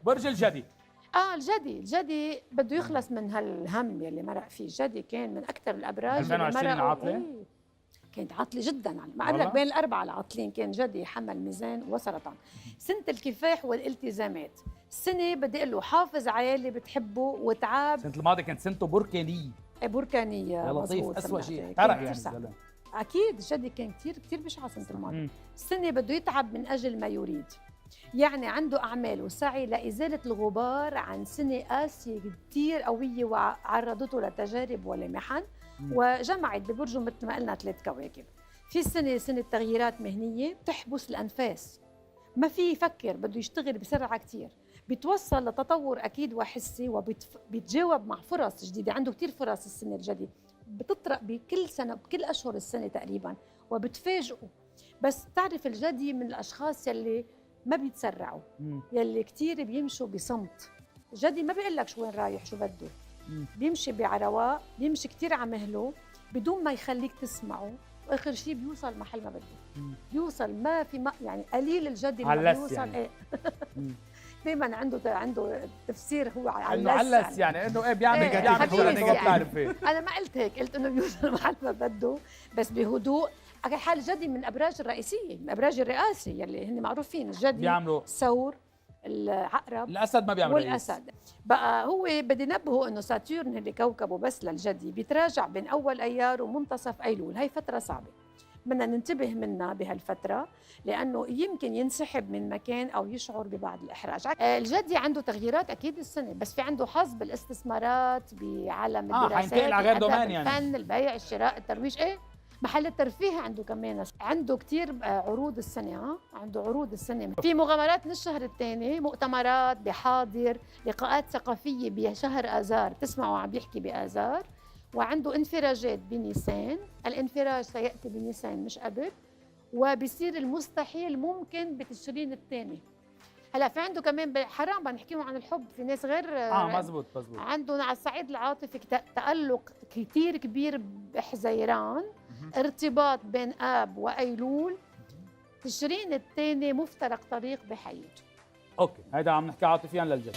برج الجدي. الجدي بده يخلص من هالهم يلي مرق فيه. الجدي كان من اكثر الابراج 2020 عاطله؟ كانت عاطله جدا. ما قبل لك بين الاربعه العاطلين كان جدي، حمل، ميزان وسرطان. سنه الكفاح والالتزامات. السنه بدي اقول له حافظ على اللي بتحبه وتعب. السنه الماضيه كانت سنته بركانيه. بركانيه يا لطيف، مزبوط. اسوء شيء احترق يعني اكيد الجدي كان كثير بشعه سنه الماضي. السنه بده يتعب من اجل ما يريد، يعني عنده اعمال وسعي لازاله الغبار عن سنه قاسيه كثير قويه وعرضته لتجارب ولمحن وجمعت ببرجه مثل ما قلنا 3 كواكب. في سنه تغييرات مهنيه بتحبس الانفاس، ما في يفكر، بده يشتغل بسرعه كثير، بيتوصل لتطور اكيد وحسي وبيتجاوب مع فرص جديده. عنده كثير فرص السنه الجدي بتطرق بكل سنه بكل اشهر السنه تقريبا وبتفاجئه. بس تعرف الجدي من الاشخاص يلي ما بيتسرعوا، يلي كثير بيمشوا بصمت. الجدي ما بيقول لك شو وين رايح شو بده، بيمشي بعرواء، بيمشي كثير على مهله بدون ما يخليك تسمعه، واخر شيء بيوصل محل ما بده. بيوصل ما في يعني قليل الجدي اللي بيوصل يعني. دائما عنده تفسير هو علس يعني انه بيعمل يعني. انا ما قلت هيك، قلت انه بيوصل محل ما بده بس بهدوء. على حال الجدي من الابراج الرئيسيه، من الابراج الرئاسي يلي هن معروفين. الجدي بيعملوا الثور، العقرب، الاسد ما بيعمل والاسد. بقى هو بدي نبهه انه ساتيرن اللي كوكبه بس للجدي بيتراجع بين اول ايار ومنتصف ايلول. هي فتره صعبه بدنا ننتبه منها بهالفتره، لانه يمكن ينسحب من مكان او يشعر ببعض الاحراج. الجدي عنده تغييرات اكيد السنه، بس في عنده حظ بالاستثمارات بعالم الدراسات، على غير دومين يعني الفن، البيع، الشراء، الترويج، محل الترفيه عنده كمان. عنده كثير عروض السنه. عنده عروض السنه، في مغامرات من الشهر الثاني، مؤتمرات بحاضر، لقاءات ثقافيه بشهر اذار، تسمعوا عم بيحكي باذار. وعنده انفراجات بنيسان، الانفراج سيأتي بنيسان مش قبل، وبصير المستحيل ممكن بتشرين الثاني. هلا في عنده كمان حرام بنحكيهم عن الحب، في ناس غير مزبوط. عنده على الصعيد العاطفي تألق كثير كبير بحزيران، ارتباط بين آب وأيلول، تشرين الثاني مفترق طريق بحياته. اوكي، هيدا عم نحكي عاطفيا للجد.